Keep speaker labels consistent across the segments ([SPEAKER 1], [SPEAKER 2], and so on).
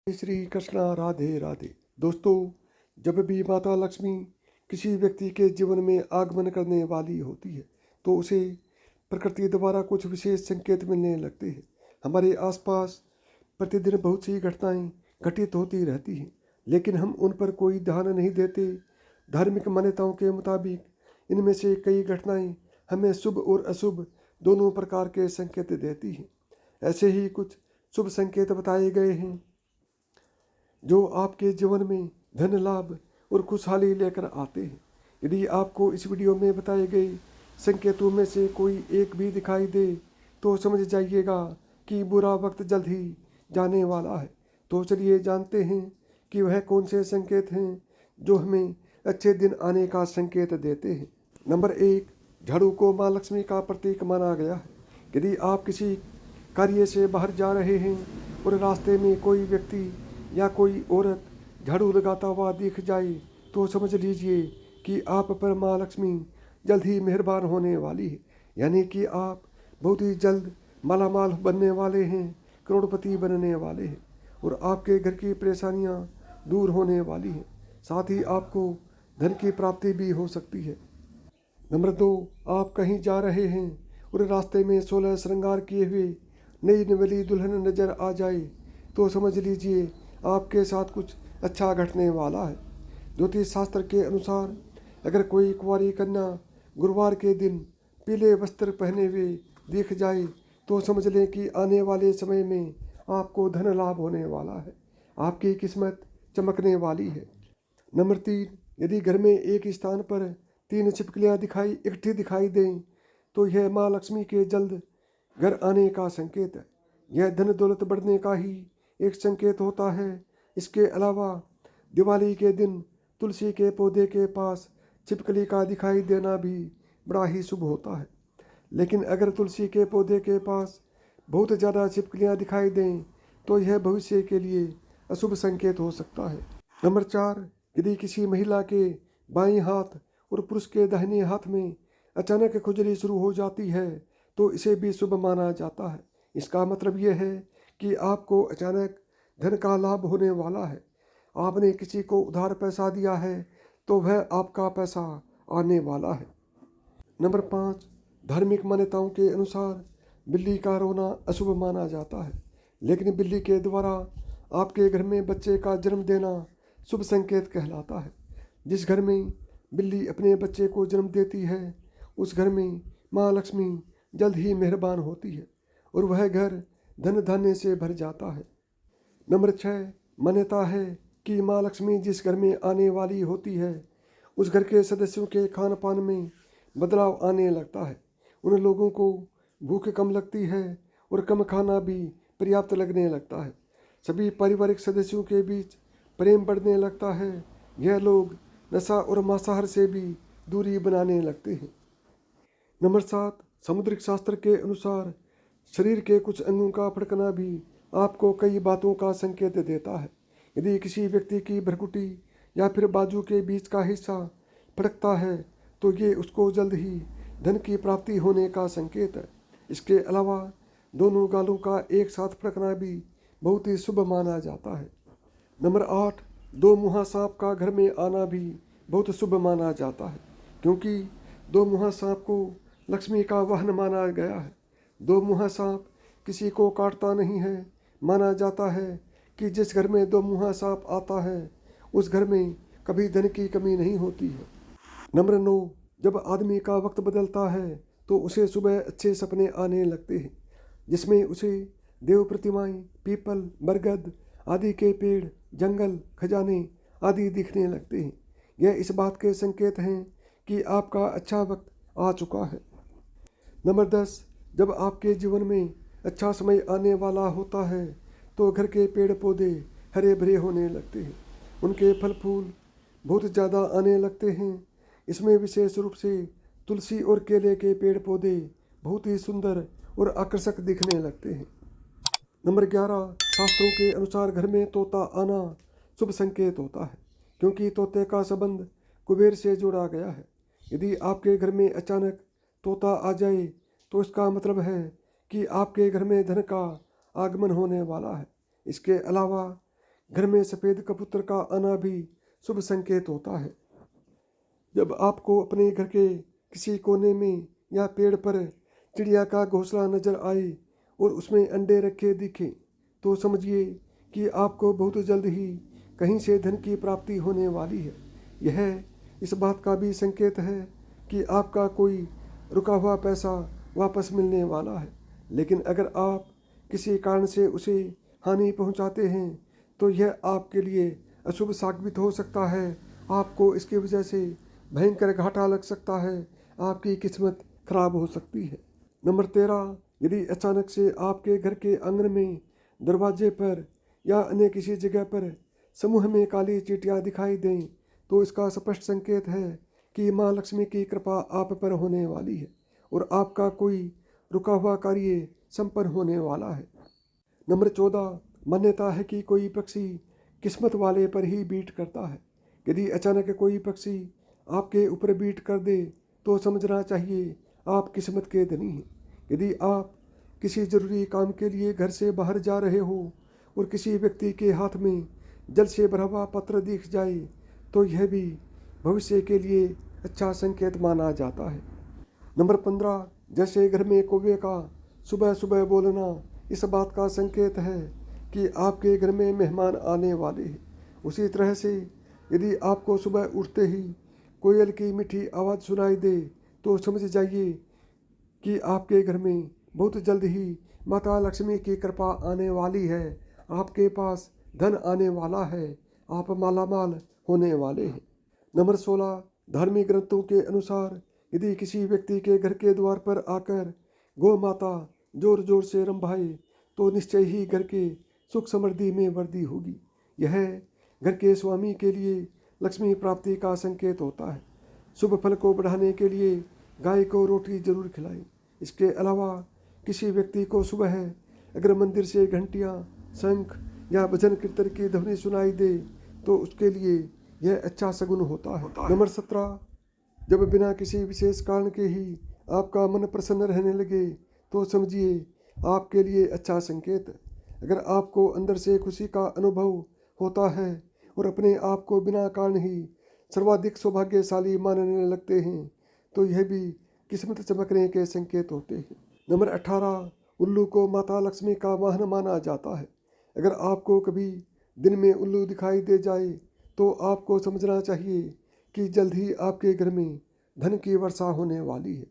[SPEAKER 1] श्री कृष्णा राधे राधे। दोस्तों, जब भी माता लक्ष्मी किसी व्यक्ति के जीवन में आगमन करने वाली होती है तो उसे प्रकृति द्वारा कुछ विशेष संकेत मिलने लगते हैं। हमारे आसपास प्रतिदिन बहुत सी घटनाएं घटित होती रहती हैं, लेकिन हम उन पर कोई ध्यान नहीं देते। धार्मिक मान्यताओं के मुताबिक इनमें से कई घटनाएं हमें शुभ और अशुभ दोनों प्रकार के संकेत देती हैं। ऐसे ही कुछ शुभ संकेत बताए गए हैं जो आपके जीवन में धन लाभ और खुशहाली लेकर आते हैं। यदि आपको इस वीडियो में बताए गए संकेतों में से कोई एक भी दिखाई दे तो समझ जाइएगा कि बुरा वक्त जल्द ही जाने वाला है। तो चलिए जानते हैं कि वह कौन से संकेत हैं जो हमें अच्छे दिन आने का संकेत देते हैं। नंबर 1, झाड़ू को माँ लक्ष्मी का प्रतीक माना गया है। यदि आप किसी कार्य से बाहर जा रहे हैं और रास्ते में कोई व्यक्ति या कोई औरत झाड़ू लगाता हुआ दिख जाए तो समझ लीजिए कि आप पर माँ लक्ष्मी जल्द ही मेहरबान होने वाली है। यानी कि आप बहुत ही जल्द मालामाल बनने वाले हैं, करोड़पति बनने वाले हैं और आपके घर की परेशानियां दूर होने वाली हैं। साथ ही आपको धन की प्राप्ति भी हो सकती है। नंबर 2, आप कहीं जा रहे हैं और रास्ते में 16 श्रृंगार किए हुए नई नवेली दुल्हन नजर आ जाए तो समझ लीजिए आपके साथ कुछ अच्छा घटने वाला है। ज्योतिष शास्त्र के अनुसार अगर कोई कुंवारी कन्या गुरुवार के दिन पीले वस्त्र पहने हुए दिख जाए तो समझ लें कि आने वाले समय में आपको धन लाभ होने वाला है, आपकी किस्मत चमकने वाली है। नंबर 3, यदि घर में एक स्थान पर 3 छिपकलियाँ इकट्ठी दिखाई दें तो यह माँ लक्ष्मी के जल्द घर आने का संकेत है। यह धन दौलत बढ़ने का ही एक संकेत होता है। इसके अलावा दिवाली के दिन तुलसी के पौधे के पास छिपकली का दिखाई देना भी बड़ा ही शुभ होता है। लेकिन अगर तुलसी के पौधे के पास बहुत ज़्यादा छिपकलियाँ दिखाई दें तो यह भविष्य के लिए अशुभ संकेत हो सकता है। नंबर 4, यदि किसी महिला के बाएं हाथ और पुरुष के दाहिने हाथ में अचानक खुजली शुरू हो जाती है तो इसे भी शुभ माना जाता है। इसका मतलब यह है कि आपको अचानक धन का लाभ होने वाला है। आपने किसी को उधार पैसा दिया है तो वह आपका पैसा आने वाला है। नंबर 5, धार्मिक मान्यताओं के अनुसार बिल्ली का रोना अशुभ माना जाता है, लेकिन बिल्ली के द्वारा आपके घर में बच्चे का जन्म देना शुभ संकेत कहलाता है। जिस घर में बिल्ली अपने बच्चे को जन्म देती है उस घर में माँ लक्ष्मी जल्द ही मेहरबान होती है और वह घर धन धान्य से भर जाता है। नंबर 6, मान्यता है कि माँ लक्ष्मी जिस घर में आने वाली होती है उस घर के सदस्यों के खान पान में बदलाव आने लगता है। उन लोगों को भूख कम लगती है और कम खाना भी पर्याप्त लगने लगता है। सभी पारिवारिक सदस्यों के बीच प्रेम बढ़ने लगता है। यह लोग नशा और मांसाहार से भी दूरी बनाने लगते हैं। नंबर 7, सामुद्रिक शास्त्र के अनुसार शरीर के कुछ अंगों का फड़कना भी आपको कई बातों का संकेत देता है। यदि किसी व्यक्ति की भ्रुकुटी या फिर बाजू के बीच का हिस्सा फड़कता है तो ये उसको जल्द ही धन की प्राप्ति होने का संकेत है। इसके अलावा दोनों गालों का एक साथ फड़कना भी बहुत ही शुभ माना जाता है। नंबर 8, 2 मुहा सांप का घर में आना भी बहुत शुभ माना जाता है, क्योंकि 2 मुहा सांप को लक्ष्मी का वाहन माना गया है। 2 मुहा सांप किसी को काटता नहीं है। माना जाता है कि जिस घर में 2 मुहा सांप आता है उस घर में कभी धन की कमी नहीं होती है। नंबर 9, जब आदमी का वक्त बदलता है तो उसे सुबह अच्छे सपने आने लगते हैं, जिसमें उसे देव प्रतिमाएं, पीपल, बरगद आदि के पेड़, जंगल, खजाने आदि दिखने लगते हैं। यह इस बात के संकेत हैं कि आपका अच्छा वक्त आ चुका है। नंबर 10, जब आपके जीवन में अच्छा समय आने वाला होता है तो घर के पेड़ पौधे हरे भरे होने लगते हैं। उनके फल फूल बहुत ज़्यादा आने लगते हैं। इसमें विशेष रूप से तुलसी और केले के पेड़ पौधे बहुत ही सुंदर और आकर्षक दिखने लगते हैं। नंबर 11, शास्त्रों के अनुसार घर में तोता आना शुभ संकेत होता है, क्योंकि तोते का संबंध कुबेर से जोड़ा गया है। यदि आपके घर में अचानक तोता आ जाए तो इसका मतलब है कि आपके घर में धन का आगमन होने वाला है। इसके अलावा घर में सफ़ेद कबूतर का आना भी शुभ संकेत होता है। जब आपको अपने घर के किसी कोने में या पेड़ पर चिड़िया का घोंसला नजर आए और उसमें अंडे रखे दिखे तो समझिए कि आपको बहुत जल्द ही कहीं से धन की प्राप्ति होने वाली है। यह इस बात का भी संकेत है कि आपका कोई रुका हुआ पैसा वापस मिलने वाला है। लेकिन अगर आप किसी कारण से उसे हानि पहुंचाते हैं तो यह आपके लिए अशुभ साबित हो सकता है। आपको इसकी वजह से भयंकर घाटा लग सकता है, आपकी किस्मत खराब हो सकती है। नंबर 13, यदि अचानक से आपके घर के आंगन में, दरवाजे पर या अन्य किसी जगह पर समूह में काली चींटियां दिखाई दें तो इसका स्पष्ट संकेत है कि माँ लक्ष्मी की कृपा आप पर होने वाली है और आपका कोई रुका हुआ कार्य संपन्न होने वाला है। नंबर 14, मान्यता है कि कोई पक्षी किस्मत वाले पर ही बीट करता है। यदि अचानक कोई पक्षी आपके ऊपर बीट कर दे तो समझना चाहिए आप किस्मत के धनी हैं। यदि आप किसी जरूरी काम के लिए घर से बाहर जा रहे हो और किसी व्यक्ति के हाथ में जल से भरा हुआ पत्र दिख जाए तो यह भी भविष्य के लिए अच्छा संकेत माना जाता है। नंबर 15, जैसे घर में कौवे का सुबह सुबह बोलना इस बात का संकेत है कि आपके घर में मेहमान आने वाले हैं, उसी तरह से यदि आपको सुबह उठते ही कोयल की मीठी आवाज़ सुनाई दे तो समझ जाइए कि आपके घर में बहुत जल्द ही माता लक्ष्मी की कृपा आने वाली है, आपके पास धन आने वाला है, आप मालामाल होने वाले हैं। नंबर 16, धार्मिक ग्रंथों के अनुसार यदि किसी व्यक्ति के घर के द्वार पर आकर गौ माता जोर जोर से रंभाए तो निश्चय ही घर के सुख समृद्धि में वृद्धि होगी। यह घर के स्वामी के लिए लक्ष्मी प्राप्ति का संकेत होता है। शुभ फल को बढ़ाने के लिए गाय को रोटी जरूर खिलाएं। इसके अलावा किसी व्यक्ति को सुबह अगर मंदिर से घंटियां, शंख या भजन कीर्तन की ध्वनि सुनाई दे तो उसके लिए यह अच्छा शगुन होता है। नंबर 17, जब बिना किसी विशेष कारण के ही आपका मन प्रसन्न रहने लगे तो समझिए आपके लिए अच्छा संकेत है। अगर आपको अंदर से खुशी का अनुभव होता है और अपने आप को बिना कारण ही सर्वाधिक सौभाग्यशाली मानने लगते हैं तो यह भी किस्मत चमकने के संकेत होते हैं। नंबर 18, उल्लू को माता लक्ष्मी का वाहन माना जाता है। अगर आपको कभी दिन में उल्लू दिखाई दे जाए तो आपको समझना चाहिए कि जल्द ही आपके घर में धन की वर्षा होने वाली है।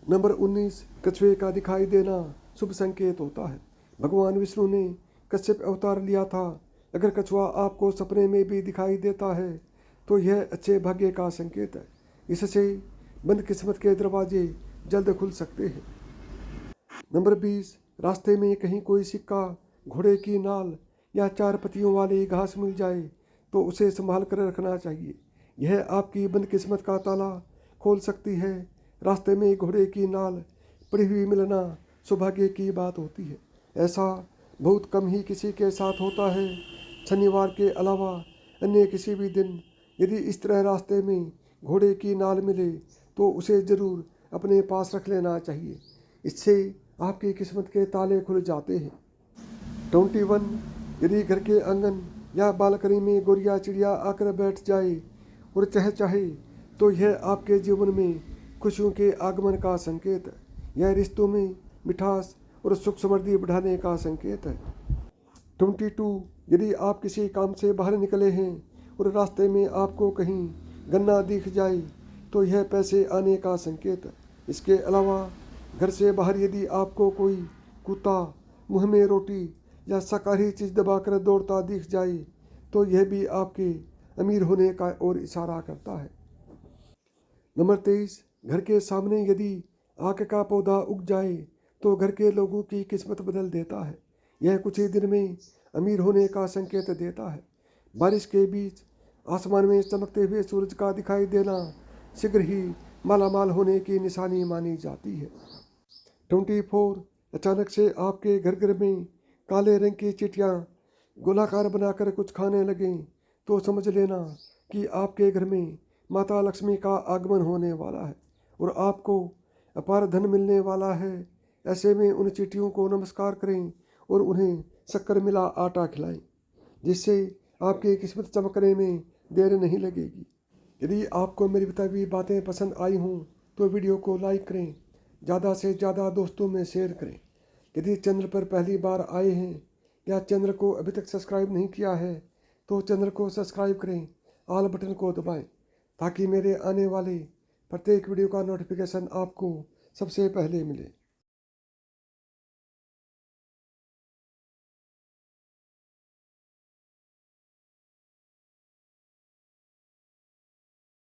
[SPEAKER 1] नंबर 19, कछुए का दिखाई देना शुभ संकेत होता है। भगवान विष्णु ने कश्यप अवतार लिया था। अगर कछुआ आपको सपने में भी दिखाई देता है तो यह अच्छे भाग्य का संकेत है। इससे बंद किस्मत के दरवाजे जल्द खुल सकते हैं। नंबर 20, रास्ते में कहीं कोई सिक्का, घोड़े की नाल या 4 पत्तियों वाली घास मिल जाए तो उसे संभाल कर रखना चाहिए। यह आपकी बंद किस्मत का ताला खोल सकती है। रास्ते में घोड़े की नाल पड़ी हुई मिलना सौभाग्य की बात होती है। ऐसा बहुत कम ही किसी के साथ होता है। शनिवार के अलावा अन्य किसी भी दिन यदि इस तरह रास्ते में घोड़े की नाल मिले तो उसे ज़रूर अपने पास रख लेना चाहिए। इससे आपकी किस्मत के ताले खुल जाते हैं। 21, यदि घर के आंगन या बालकनी में गोरिया चिड़िया आकर बैठ जाए और चहचहाए तो यह आपके जीवन में खुशियों के आगमन का संकेत है। यह रिश्तों में मिठास और सुख समृद्धि बढ़ाने का संकेत है। 22, यदि आप किसी काम से बाहर निकले हैं और रास्ते में आपको कहीं गन्ना दिख जाए तो यह पैसे आने का संकेत है। इसके अलावा घर से बाहर यदि आपको कोई कुत्ता मुंह में रोटी या शाकाहारी चीज़ दबाकर दौड़ता दिख जाए तो यह भी आपके अमीर होने का ओर इशारा करता है। नंबर 23, घर के सामने यदि आक का पौधा उग जाए तो घर के लोगों की किस्मत बदल देता है। यह कुछ ही दिन में अमीर होने का संकेत देता है। बारिश के बीच आसमान में चमकते हुए सूरज का दिखाई देना शीघ्र ही मालामाल होने की निशानी मानी जाती है। 24, अचानक से आपके घर घर में काले रंग की चींटियां गोलाकार बनाकर कुछ खाने लगें तो समझ लेना कि आपके घर में माता लक्ष्मी का आगमन होने वाला है और आपको अपार धन मिलने वाला है। ऐसे में उन चींटियों को नमस्कार करें और उन्हें शक्कर मिला आटा खिलाएं, जिससे आपकी किस्मत चमकने में देर नहीं लगेगी। यदि आपको मेरी बताई हुई बातें पसंद आई हों तो वीडियो को लाइक करें, ज़्यादा से ज़्यादा दोस्तों में शेयर करें। यदि चैनल पर पहली बार आए हैं या चैनल को अभी तक सब्सक्राइब नहीं किया है तो चैनल को सब्सक्राइब करें, ऑल बटन को दबाएं, ताकि मेरे आने वाले प्रत्येक वीडियो का नोटिफिकेशन आपको सबसे पहले मिले।